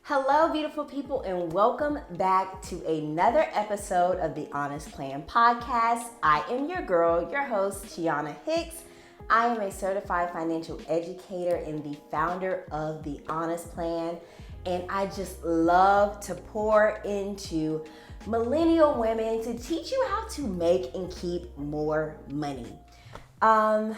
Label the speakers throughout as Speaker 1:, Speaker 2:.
Speaker 1: Hello, beautiful people, and welcome back to another episode of the Honest Plan podcast. I am your girl, your host, Tiana Hicks. I am a certified financial educator and the founder of the Honest Plan, and I just love to pour into millennial women to teach you how to make and keep more money. And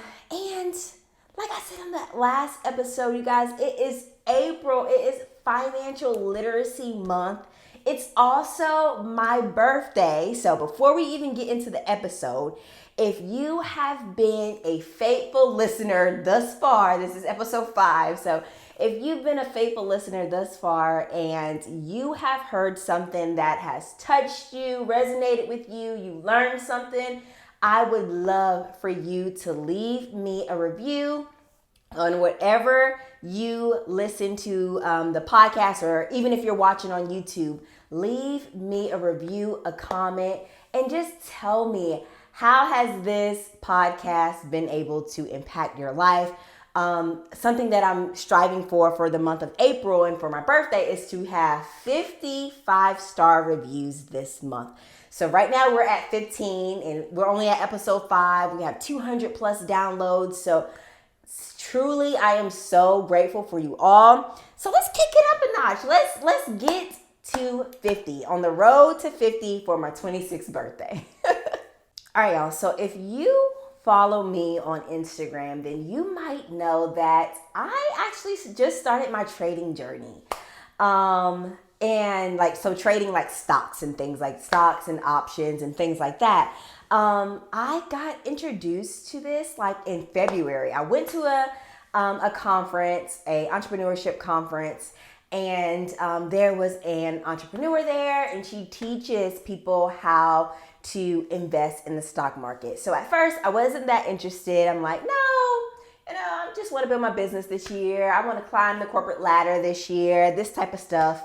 Speaker 1: like I said on that last episode, you guys, it is April. It is Financial Literacy Month. It's also my birthday. So before we even get into the episode, if you have been a faithful listener thus far, this is episode 5. So if you've been a faithful listener thus far and you have heard something that has touched you, resonated with you, you learned something, I would love for you to leave me a review on whatever you listen to the podcast, or even if you're watching on YouTube. Leave me a review, a comment, and just tell me, how has this podcast been able to impact your life? Something that I'm striving for the month of April and for my birthday is to have 50 5-star reviews this month. So right now we're at 15 and we're only at episode 5. We have 200 plus downloads. So truly, I am so grateful for you all. So let's kick it up a notch. Let's get to 50, on the road to 50 for my 26th birthday. All right, y'all. So if you follow me on Instagram, then you might know that I actually just started my trading journey. So trading like stocks and things, like stocks and options and things like that. I got introduced to this like in February. I went to a conference, a entrepreneurship conference, and there was an entrepreneur there, and she teaches people how to invest in the stock market. So at first I wasn't that interested. I'm like, no, I just want to build my business this year. I want to climb the corporate ladder this year, this type of stuff.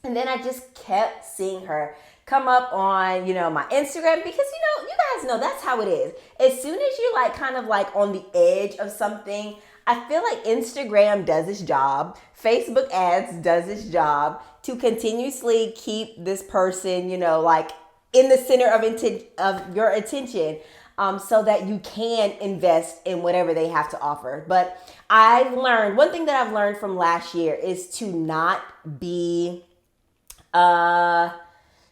Speaker 1: And then I just kept seeing her come up on, my Instagram, because, you guys know that's how it is. As soon as you're like kind of like on the edge of something, I feel like Instagram does its job. Facebook ads does its job to continuously keep this person, like in the center of your attention, so that you can invest in whatever they have to offer. But one thing that I've learned from last year is to not be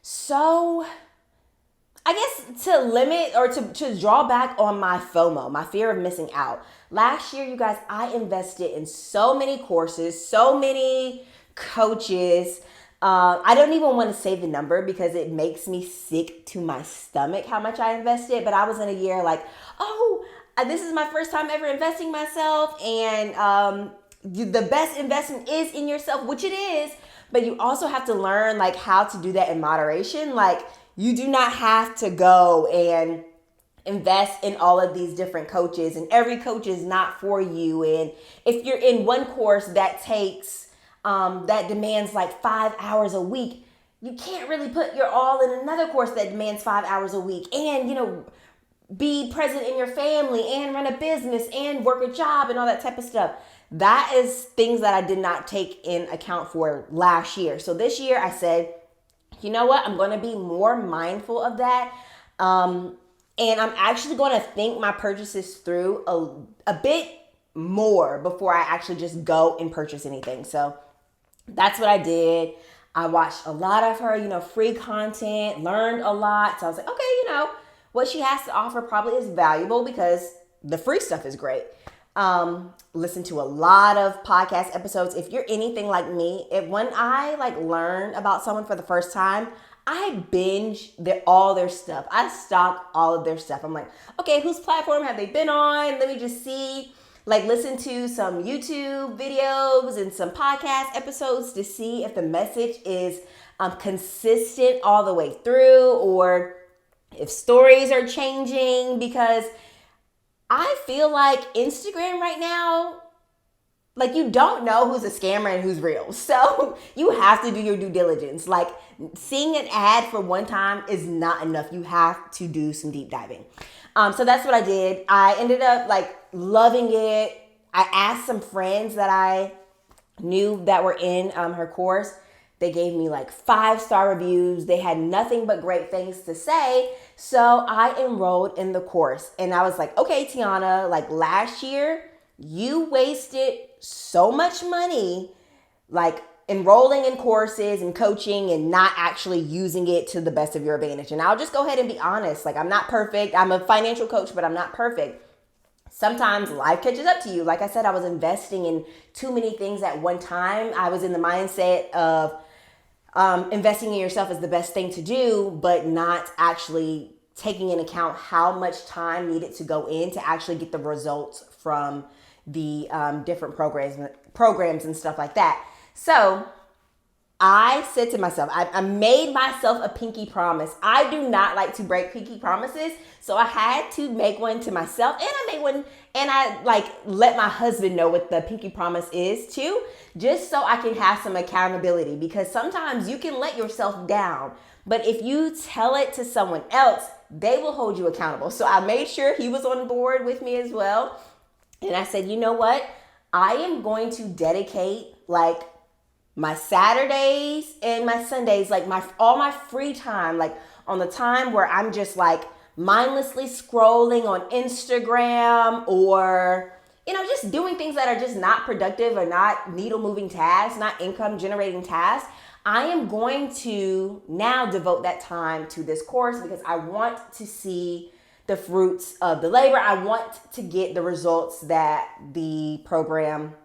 Speaker 1: so I guess to limit or to draw back on my FOMO, my fear of missing out. Last year, you guys, I invested in so many courses, so many coaches. I don't even want to say the number because it makes me sick to my stomach how much I invested. But I was in a year like, this is my first time ever investing myself. And the best investment is in yourself, which it is. But you also have to learn like how to do that in moderation. Like, you do not have to go and invest in all of these different coaches, and every coach is not for you. And if you're in one course that takes, that demands like 5 hours a week, you can't really put your all in another course that demands 5 hours a week and, be present in your family and run a business and work a job and all that type of stuff. That is things that I did not take in account for last year. So this year I said, you know what? I'm going to be more mindful of that. And I'm actually going to think my purchases through a bit more before I actually just go and purchase anything. So that's what I did. I watched a lot of her, free content, learned a lot. So I was like, okay, what she has to offer probably is valuable because the free stuff is great. Listen to a lot of podcast episodes. If you're anything like me, when I learn about someone for the first time, I binge all their stuff. I stalk all of their stuff. I'm like, okay, whose platform have they been on? Let me just see, listen to some YouTube videos and some podcast episodes to see if the message is consistent all the way through, or if stories are changing, because I feel like Instagram right now, you don't know who's a scammer and who's real. So you have to do your due diligence. Seeing an ad for one time is not enough. You have to do some deep diving. So that's what I did. I ended up loving it. I asked some friends that I knew that were in her course, they gave me like 5-star reviews. They had nothing but great things to say. So I enrolled in the course and I was like, okay, Tiana, like last year, you wasted so much money, like enrolling in courses and coaching and not actually using it to the best of your advantage. And I'll just go ahead and be honest. Like, I'm not perfect. I'm a financial coach, but I'm not perfect. Sometimes life catches up to you. Like I said, I was investing in too many things at one time. I was in the mindset of investing in yourself is the best thing to do, but not actually taking into account how much time needed to go in to actually get the results from the different programs and stuff like that. So I said to myself, I made myself a pinky promise. I do not like to break pinky promises. So I had to make one to myself, and I made one, and I like let my husband know what the pinky promise is too, just so I can have some accountability, because sometimes you can let yourself down. But if you tell it to someone else, they will hold you accountable. So I made sure he was on board with me as well. And I said, you know what? I am going to dedicate like my Saturdays and my Sundays, like all my free time, like on the time where I'm just like mindlessly scrolling on Instagram, or just doing things that are just not productive or not needle moving tasks, not income generating tasks. I am going to now devote that time to this course because I want to see the fruits of the labor. I want to get the results that the program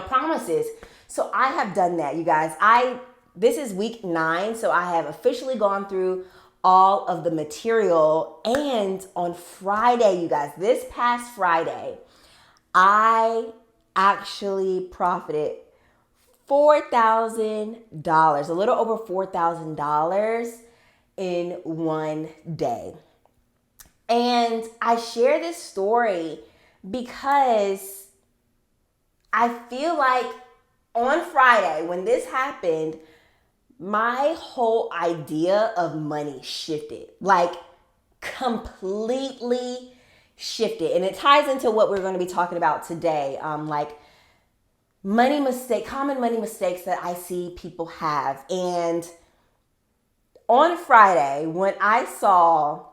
Speaker 1: promises. So I have done that, you guys. This is week 9, so I have officially gone through all of the material. And on Friday, you guys, this past Friday, I actually profited $4,000, a little over $4,000 in one day. And I share this story because I feel like on Friday, when this happened, my whole idea of money shifted, like completely shifted. And it ties into what we're going to be talking about today. Like common money mistakes that I see people have. And on Friday, when I saw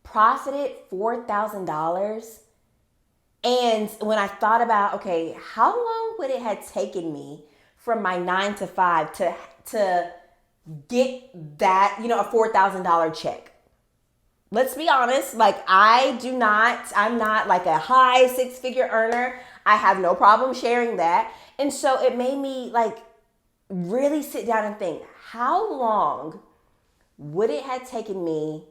Speaker 1: profited $4,000, and when I thought about, okay, how long would it have taken me from my 9 to 5 to get that, a $4,000 check? Let's be honest, like I'm not like a high 6-figure earner. I have no problem sharing that. And so it made me like really sit down and think, how long would it have taken me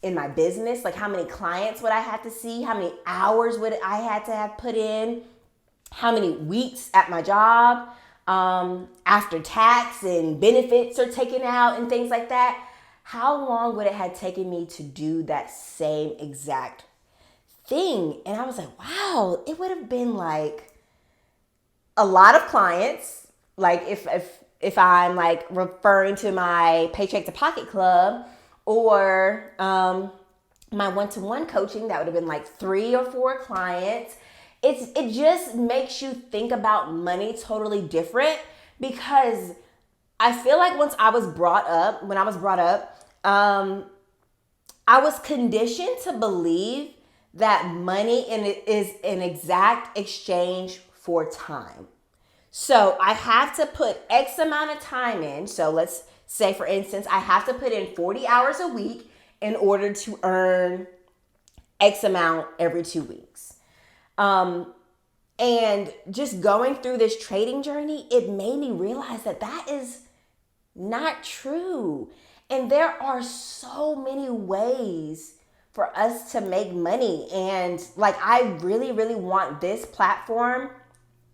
Speaker 1: in my business? Like, how many clients would I have to see? How many hours would I had to have put in? How many weeks at my job after tax and benefits are taken out and things like that? How long would it have taken me to do that same exact thing? And I was like, wow, it would have been like a lot of clients. Like if I'm like referring to my Paycheck to Pocket Club, or my one-to-one coaching, that would have been like 3 or 4 clients. It just makes you think about money totally different, because I feel like when I was brought up, I was conditioned to believe that money is an exact exchange for time. So I have to put X amount of time in. So let's say, for instance, I have to put in 40 hours a week in order to earn X amount every 2 weeks. And just going through this trading journey, it made me realize that that is not true. And there are so many ways for us to make money. And like, I really, really want this platform,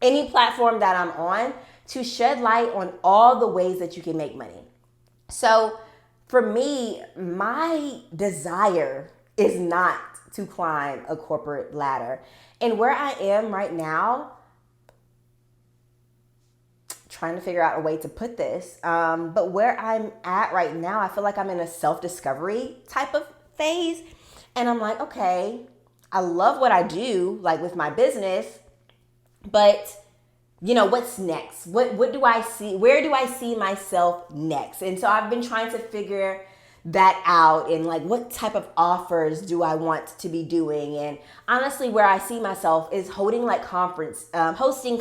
Speaker 1: any platform that I'm on, to shed light on all the ways that you can make money. So for me, my desire is not to climb a corporate ladder. And where I am right now, trying to figure out a way to put this, but where I'm at right now, I feel like I'm in a self-discovery type of phase. And I'm like, okay, I love what I do, like with my business, but what's next? What do I see? Where do I see myself next? And so I've been trying to figure that out, and like what type of offers do I want to be doing. And honestly, where I see myself is hosting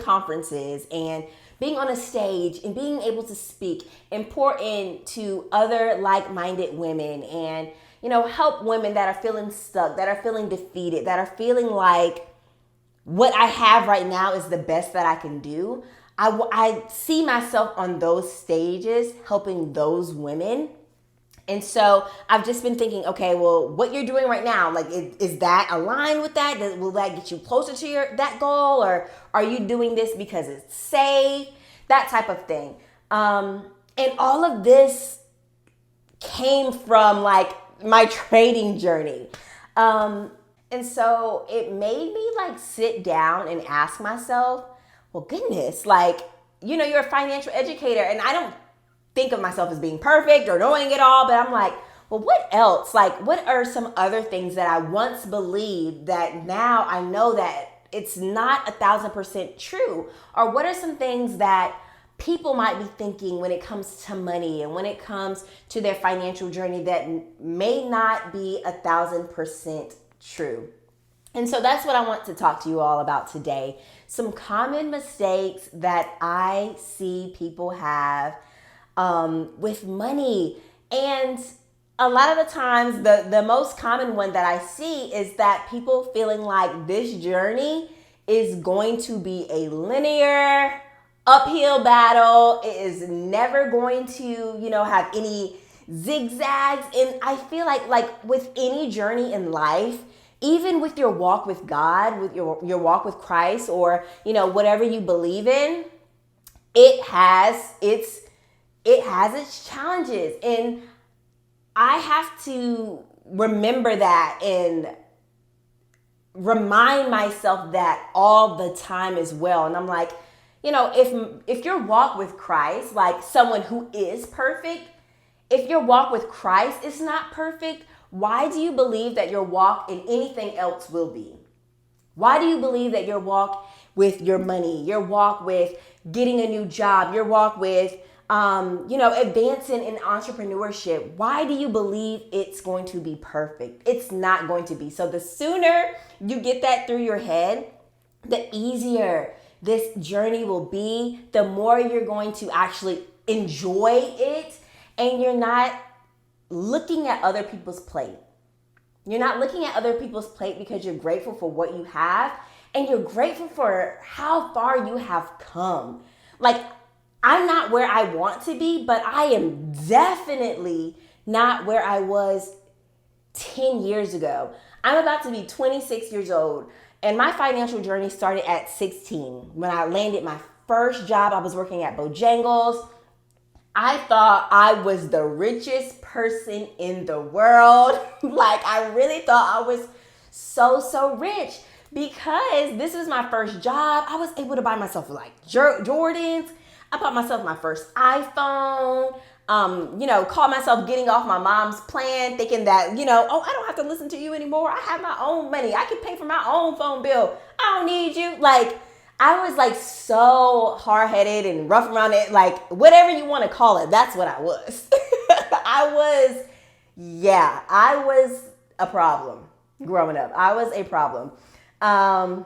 Speaker 1: conferences and being on a stage and being able to speak and pour into other like-minded women, and help women that are feeling stuck, that are feeling defeated, that are feeling like what I have right now is the best that I can do. I see myself on those stages helping those women. And so I've just been thinking, okay, well, what you're doing right now, like, is that aligned with that? Will that get you closer to that goal? Or are you doing this because it's safe? That type of thing. And all of this came from like my trading journey. And so it made me like sit down and ask myself, well, goodness, like, you're a financial educator, and I don't think of myself as being perfect or knowing it all, but I'm like, well, what else? Like, what are some other things that I once believed that now I know that it's not 1,000% true? Or what are some things that people might be thinking when it comes to money and when it comes to their financial journey that may not be 1,000% true? And so that's what I want to talk to you all about today. Some common mistakes that I see people have with money. And a lot of the times, the most common one that I see is that people feeling like this journey is going to be a linear uphill battle. It is never going to, have any zigzags. And I feel like with any journey in life, even with your walk with God, with your walk with Christ, or, whatever you believe in, it has its challenges. And I have to remember that and remind myself that all the time as well. And I'm like, if your walk with Christ, like someone who is perfect, if your walk with Christ is not perfect, why do you believe that your walk in anything else will be? Why do you believe that your walk with your money, your walk with getting a new job, your walk with advancing in entrepreneurship, why do you believe it's going to be perfect? It's not going to be. So the sooner you get that through your head, the easier this journey will be, the more you're going to actually enjoy it, and you're not looking at other people's plate. You're not looking at other people's plate because you're grateful for what you have, and you're grateful for how far you have come. Like, I'm not where I want to be, but I am definitely not where I was 10 years ago. I'm about to be 26 years old, and my financial journey started at 16 when I landed my first job. I was working at Bojangles. I thought I was the richest person in the world. Like, I really thought I was so rich because this was my first job. I was able to buy myself like Jordans. I bought myself my first iPhone. Called myself getting off my mom's plan, thinking that, I don't have to listen to you anymore. I have my own money. I can pay for my own phone bill. I don't need you. Like, I was like so hard-headed and rough around it, like whatever you want to call it. That's what I was. I was a problem growing up. I was a problem. And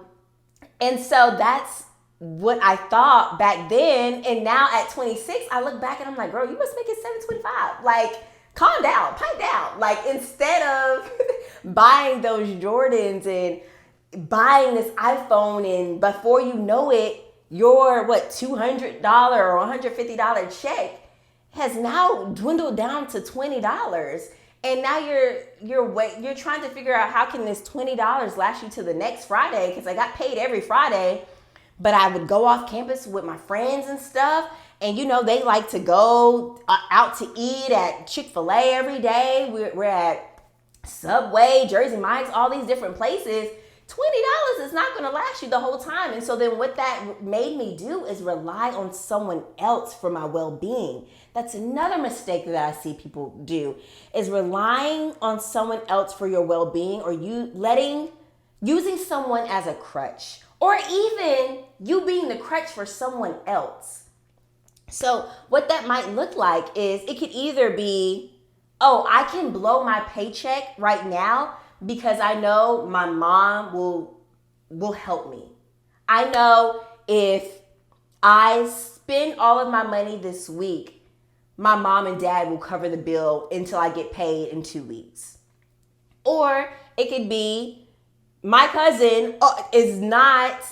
Speaker 1: so that's what I thought back then. And now at 26, I look back and I'm like, girl, you must make it 725. Like, calm down, pipe down. Like, instead of buying those Jordans and buying this iPhone, and before you know it, your $200 or $150 check has now dwindled down to $20. And now you're trying to figure out how can this $20 last you to the next Friday, because I got paid every Friday. But I would go off campus with my friends and stuff. And, they like to go out to eat at Chick-fil-A every day. We're at Subway, Jersey Mike's, all these different places. $20 is not going to last you the whole time. And so then what that made me do is rely on someone else for my well-being. That's another mistake that I see people do, is relying on someone else for your well-being, or using someone as a crutch, or even you being the crutch for someone else. So what that might look like is it could either be, oh, I can blow my paycheck right now because I know my mom will help me. I know if I spend all of my money this week, my mom and dad will cover the bill until I get paid in 2 weeks. Or it could be my cousin is not,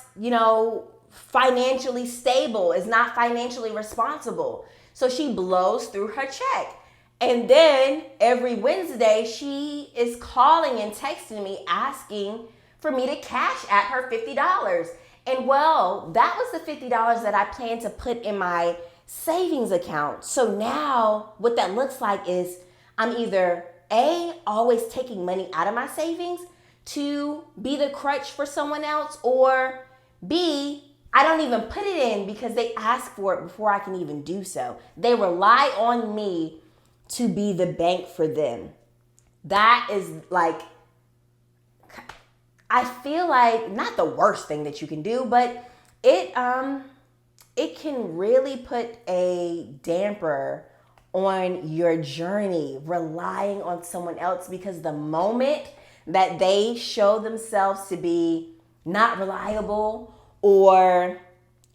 Speaker 1: financially stable, is not financially responsible. So she blows through her check. And then every Wednesday, she is calling and texting me asking for me to cash at her $50. And well, that was the $50 that I planned to put in my savings account. So now what that looks like is I'm either A, always taking money out of my savings to be the crutch for someone else, or B, I don't even put it in because they ask for it before I can even do so. They rely on me to be the bank for them. That is like, I feel like not the worst thing that you can do, but it can really put a damper on your journey, relying on someone else, because the moment that they show themselves to be not reliable, or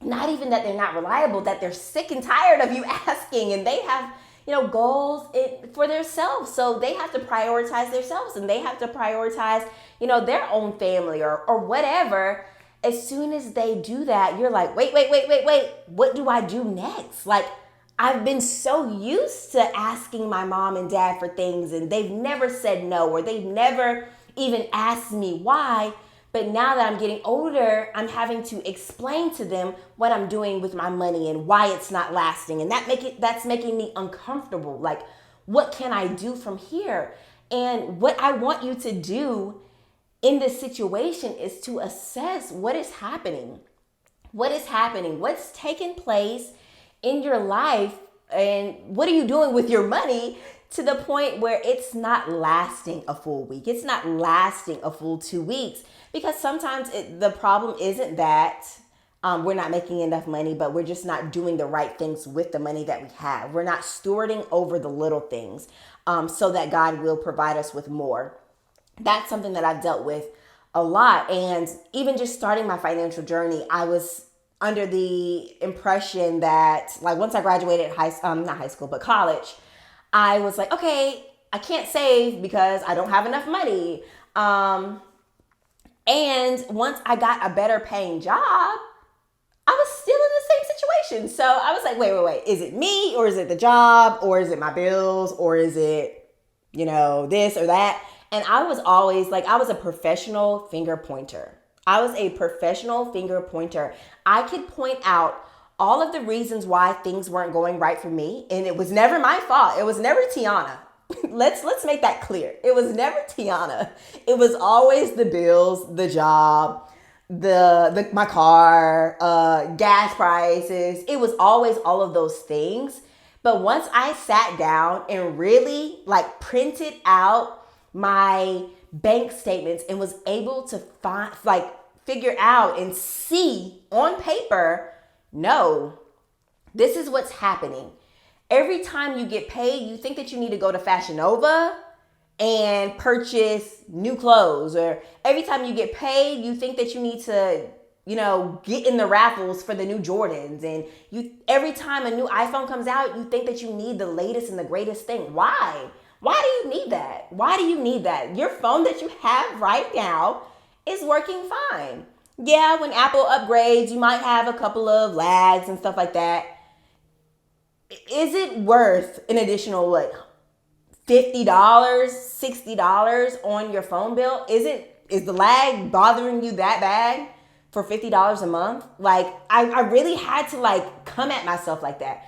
Speaker 1: not even that they're not reliable, that they're sick and tired of you asking, and they have goals for themselves, so they have to prioritize themselves, and they have to prioritize their own family or whatever. As soon as they do that, you're like, wait, what do I do next? Like, I've been so used to asking my mom and dad for things, and they've never said no, or they've never even asked me why. But now that I'm getting older, I'm having to explain to them what I'm doing with my money and why it's not lasting. And that's making me uncomfortable. Like, what can I do from here? And what I want you to do in this situation is to assess what is happening. What is happening? What's taking place in your life? And what are you doing with your money to the point where it's not lasting a full week? It's not lasting a full 2 weeks. Because sometimes the problem isn't that we're not making enough money, but we're just not doing the right things with the money that we have. We're not stewarding over the little things so that God will provide us with more. That's something that I've dealt with a lot. And even just starting my financial journey, I was under the impression that, like, once I graduated not high school, but college, I was like, okay, I can't save because I don't have enough money. And once I got a better paying job, I was still in the same situation. So I was like, wait. Is it me, or is it the job, or is it my bills, or is it, this or that? And I was always like, I was a professional finger pointer. I could point out all of the reasons why things weren't going right for me. And it was never my fault. It was never Tiana. Let's make that clear. It was never Tiana. It was always the bills, the job, my car, gas prices. It was always all of those things. But once I sat down and really printed out my bank statements and was able to figure out and see on paper, no, this is what's happening. Every time you get paid, you think that you need to go to Fashion Nova and purchase new clothes. Or every time you get paid, you think that you need to, get in the raffles for the new Jordans. And every time a new iPhone comes out, you think that you need the latest and the greatest thing. Why? Why do you need that? Why do you need that? Your phone that you have right now is working fine. Yeah, when Apple upgrades, you might have a couple of lags and stuff like that. Is it worth an additional, $50, $60 on your phone bill? Is the lag bothering you that bad for $50 a month? I really had to come at myself like that.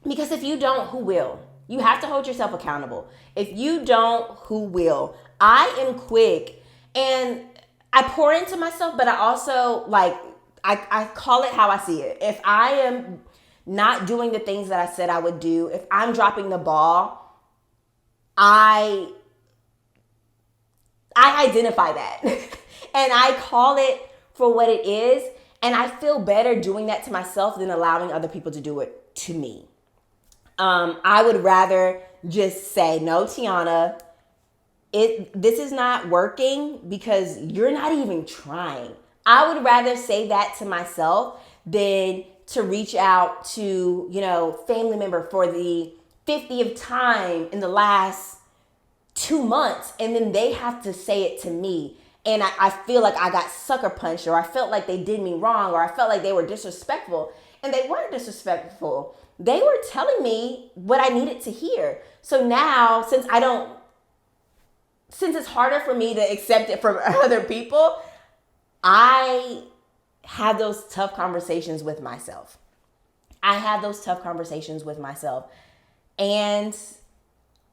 Speaker 1: Because if you don't, who will? You have to hold yourself accountable. If you don't, who will? I am quick, and I pour into myself, but I also I call it how I see it. If I am not doing the things that I said I would do, if I'm dropping the ball, I identify that and I call it for what it is. And I feel better doing that to myself than allowing other people to do it to me. I would rather just say, no, Tiana, this is not working because you're not even trying. I would rather say that to myself than to reach out to, family member for the 50th time in the last 2 months, and then they have to say it to me. And I feel like I got sucker punched, or I felt like they did me wrong, or I felt like they were disrespectful. And they weren't disrespectful. They were telling me what I needed to hear. So now, since it's harder for me to accept it from other people, I have those tough conversations with myself. And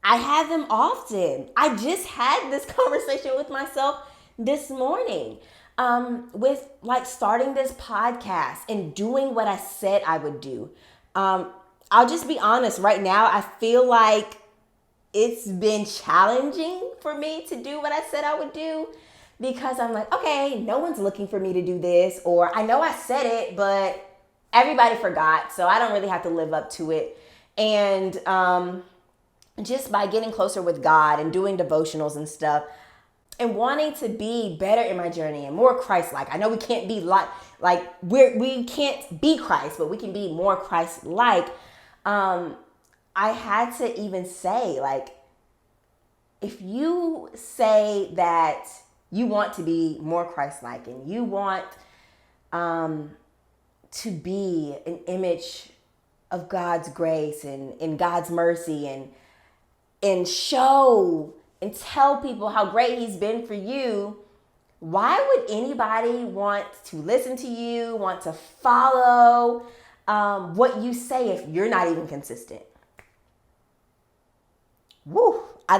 Speaker 1: I have them often. I just had this conversation with myself this morning with like starting this podcast and doing what I said I would do. I'll just be honest right now. I feel like it's been challenging for me to do what I said I would do because I'm like, okay, no one's looking for me to do this, or I know I said it, but everybody forgot, so I don't really have to live up to it. And just by getting closer with God and doing devotionals and stuff and wanting to be better in my journey and more Christ-like. I know we can't be we can't be Christ, but we can be more Christ-like. I had to even say, like, if you say that you want to be more Christ-like and you want to be an image of God's grace and God's mercy and show and tell people how great he's been for you, why would anybody want to listen to you, want to follow what you say if you're not even consistent? Woo! I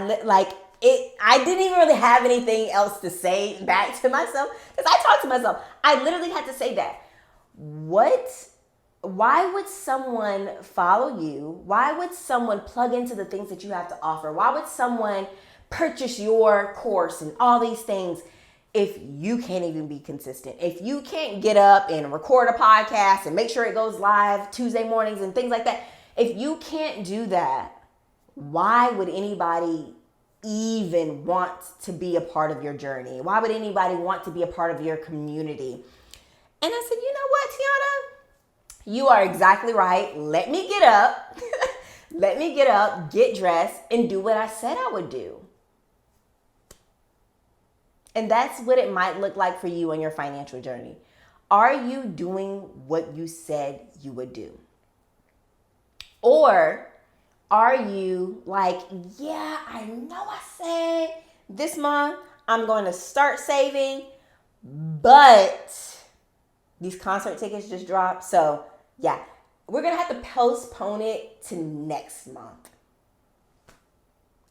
Speaker 1: didn't even really have anything else to say back to myself because I talked to myself. I literally had to say that. Why would someone follow you? Why would someone plug into the things that you have to offer? Why would someone purchase your course and all these things if you can't even be consistent? If you can't get up and record a podcast and make sure it goes live Tuesday mornings and things like that, if you can't do that, why would anybody even want to be a part of your journey? Why would anybody want to be a part of your community? And I said, you know what, Tiana? You are exactly right. Let me get up. Let me get up, get dressed, and do what I said I would do. And that's what it might look like for you on your financial journey. Are you doing what you said you would do? Or are you like, yeah, I know I said this month I'm going to start saving, but these concert tickets just dropped. So yeah, we're going to have to postpone it to next month.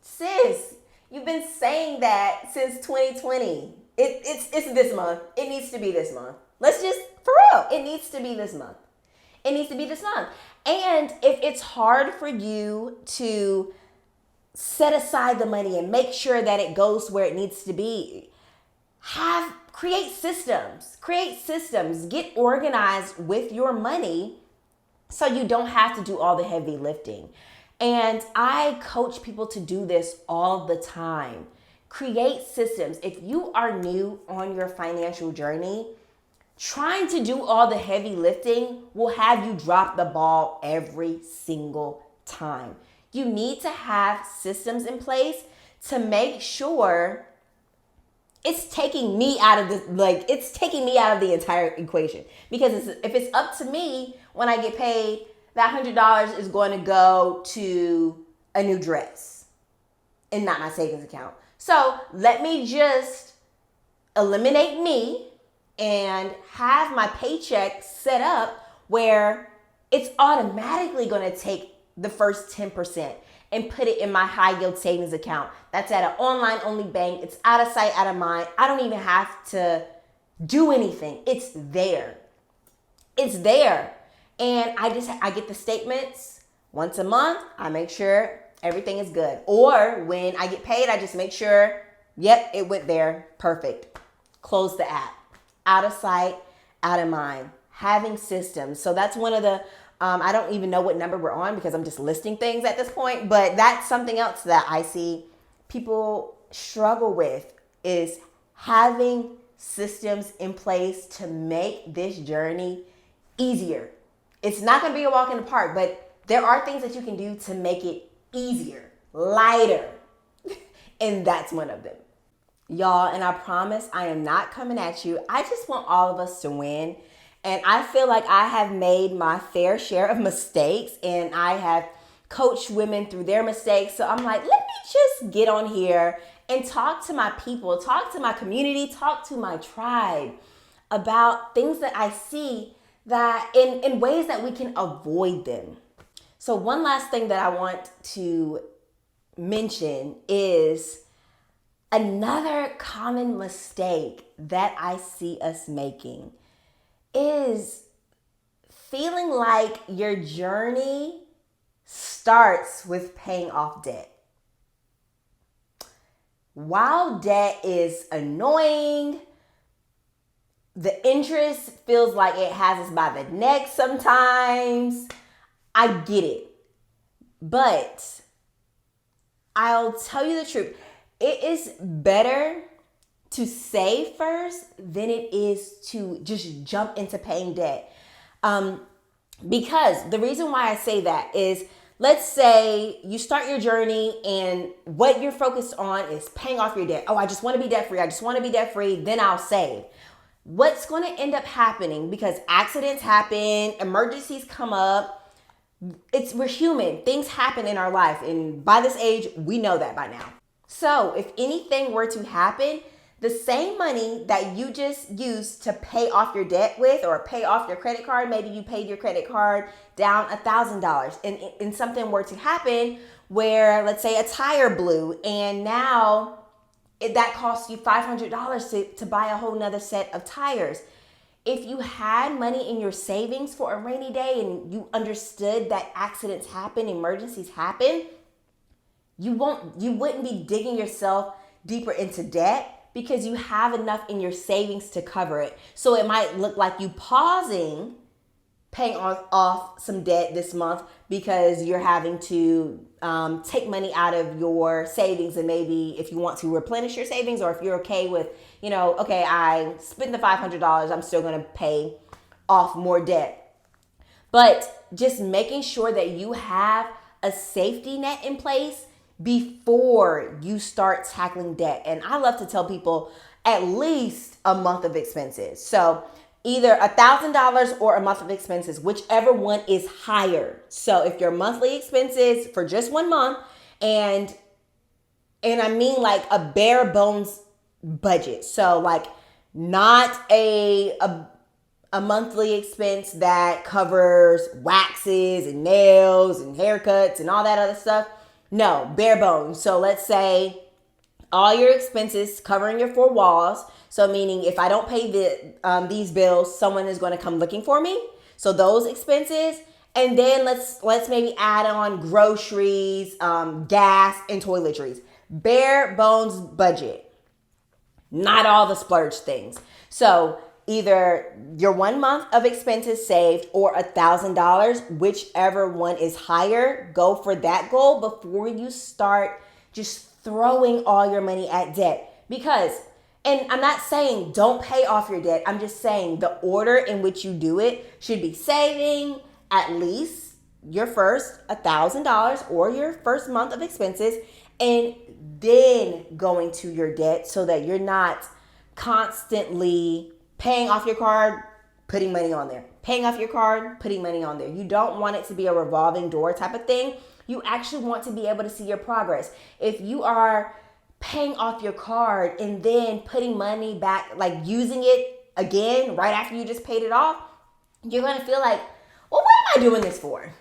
Speaker 1: Sis, you've been saying that since 2020. It's this month. It needs to be this month. Let's just, for real, it needs to be this month. It needs to be this month. And if it's hard for you to set aside the money and make sure that it goes where it needs to be, create systems, get organized with your money so you don't have to do all the heavy lifting. And I coach people to do this all the time. Create systems. If you are new on your financial journey, trying to do all the heavy lifting will have you drop the ball every single time. You need to have systems in place to make sure it's taking me out of the entire equation. Because if it's up to me, when I get paid, that $100 is going to go to a new dress and not my savings account. So let me just eliminate me and have my paycheck set up where it's automatically going to take the first 10% and put it in my high yield savings account. That's at an online only bank. It's out of sight, out of mind. I don't even have to do anything. It's there. It's there. And I get the statements once a month. I make sure everything is good. Or when I get paid, I just make sure, yep, it went there. Perfect. Close the app. Out of sight, out of mind. Having systems. So that's one of the, I don't even know what number we're on because I'm just listing things at this point, but that's something else that I see people struggle with is having systems in place to make this journey easier. It's not going to be a walk in the park, but there are things that you can do to make it easier, lighter. And that's one of them. Y'all, and I promise I am not coming at you. I just want all of us to win. And I feel like I have made my fair share of mistakes and I have coached women through their mistakes. So I'm like, let me just get on here and talk to my people, talk to my community, talk to my tribe about things that I see that in ways that we can avoid them. So one last thing that I want to mention is another common mistake that I see us making is feeling like your journey starts with paying off debt. While debt is annoying, the interest feels like it has us by the neck sometimes. I get it. But I'll tell you the truth. It is better to save first than it is to just jump into paying debt. Because the reason why I say that is, let's say you start your journey and what you're focused on is paying off your debt. Oh, I just want to be debt free. I just want to be debt free. Then I'll save. What's going to end up happening, because accidents happen, emergencies come up. We're human. Things happen in our life. And by this age, we know that by now. So if anything were to happen, the same money that you just used to pay off your debt with or pay off your credit card, maybe you paid your credit card down $1,000 and something were to happen where, let's say, a tire blew and now that costs you $500 to buy a whole nother set of tires. If you had money in your savings for a rainy day and you understood that accidents happen, emergencies happen, you wouldn't be digging yourself deeper into debt because you have enough in your savings to cover it. So it might look like you pausing paying off some debt this month because you're having to take money out of your savings, and maybe if you want to replenish your savings, or if you're okay with, okay, I spent the $500, I'm still going to pay off more debt. But just making sure that you have a safety net in place before you start tackling debt. And I love to tell people at least a month of expenses. So either $1,000 or a month of expenses, whichever one is higher. So if your monthly expenses for just 1 month, and I mean like a bare bones budget. So like not a monthly expense that covers waxes and nails and haircuts and all that other stuff. No, bare bones. So let's say all your expenses covering your 4 walls. So meaning if I don't pay these bills, someone is going to come looking for me. So those expenses. And then let's maybe add on groceries, gas, and toiletries. Bare bones budget. Not all the splurge things. So either your 1 month of expenses saved or $1,000, whichever one is higher, go for that goal before you start just throwing all your money at debt. Because, and I'm not saying don't pay off your debt. I'm just saying the order in which you do it should be saving at least your first $1,000 or your first month of expenses, and then going to your debt so that you're not constantly paying off your card, putting money on there. Paying off your card, putting money on there. You don't want it to be a revolving door type of thing. You actually want to be able to see your progress. If you are paying off your card and then putting money back, like using it again right after you just paid it off, you're going to feel like, well, what am I doing this for?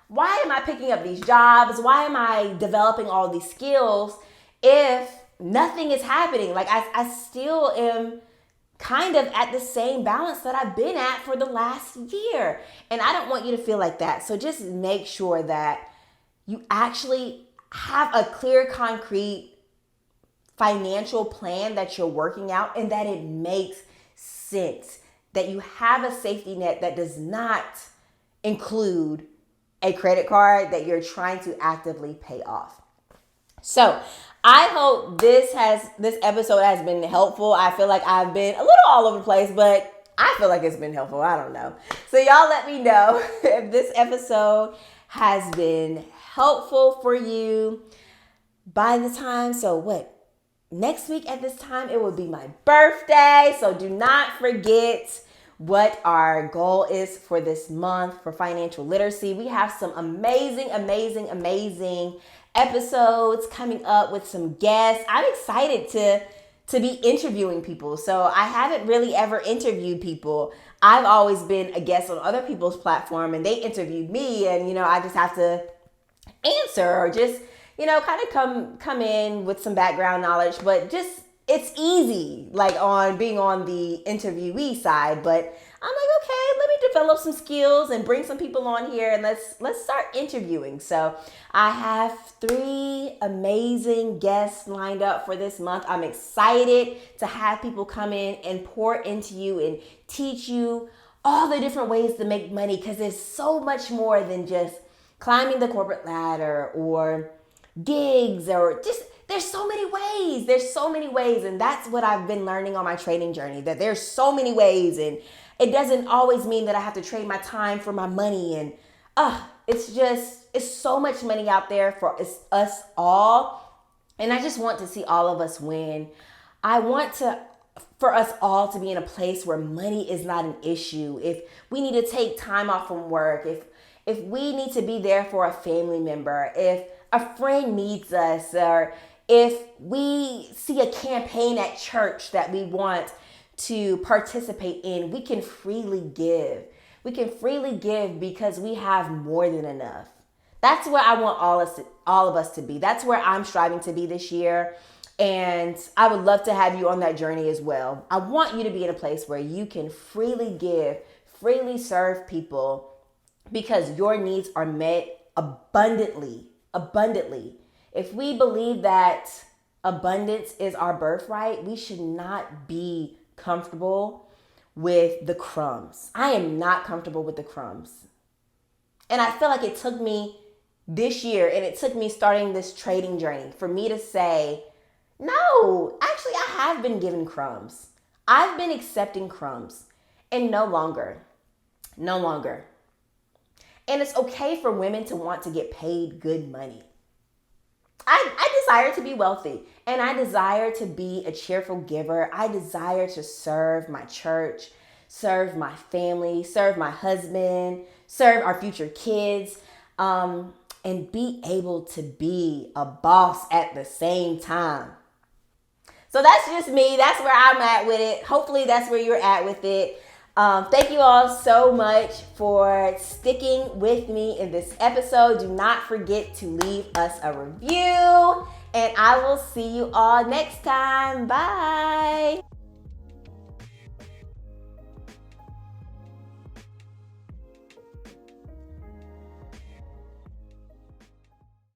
Speaker 1: Why am I picking up these jobs? Why am I developing all these skills if nothing is happening? Like I still am kind of at the same balance that I've been at for the last year. And I don't want you to feel like that. So just make sure that you actually have a clear, concrete financial plan that you're working out and that it makes sense that you have a safety net that does not include a credit card that you're trying to actively pay off. So I hope this episode has been helpful. I feel like I've been a little all over the place, but I feel like it's been helpful. I don't know. So y'all let me know if this episode has been helpful for you. By the time, next week at this time, it will be my birthday. So do not forget what our goal is for this month for financial literacy. We have some amazing episodes coming up with some guests. I'm excited to be interviewing people. So I haven't really ever interviewed people. I've always been a guest on other people's platform and they interviewed me, and I just have to answer or just kind of come in with some background knowledge, but just it's easy like on being on the interviewee side. But I'm like, okay, let me develop some skills and bring some people on here and let's start interviewing. So I have 3 amazing guests lined up for this month. I'm excited to have people come in and pour into you and teach you all the different ways to make money, because there's so much more than just climbing the corporate ladder or gigs, or just there's so many ways. And that's what I've been learning on my trading journey, that there's so many ways, and it doesn't always mean that I have to trade my time for my money. And it's so much money out there for us all, and I just want to see all of us win. I want for us all to be in a place where money is not an issue. If we need to take time off from work, if we need to be there for a family member, if a friend needs us, or if we see a campaign at church that we want to participate in, we can freely give. We can freely give because we have more than enough. That's where I want all of us to be. That's where I'm striving to be this year. And I would love to have you on that journey as well. I want you to be in a place where you can freely give, freely serve people, because your needs are met abundantly. If we believe that abundance is our birthright, we should not be comfortable with the crumbs. I am not comfortable with the crumbs. And I feel like it took me this year, and it took me starting this trading journey, for me to say, no, actually I have been given crumbs. I've been accepting crumbs, and no longer. And it's okay for women to want to get paid good money. I desire to be wealthy, and I desire to be a cheerful giver. I desire to serve my church, serve my family, serve my husband, serve our future kids, and be able to be a boss at the same time. So that's just me. That's where I'm at with it. Hopefully that's where you're at with it. Thank you all so much for sticking with me in this episode. Do not forget to leave us a review, and I will see you all next time. Bye.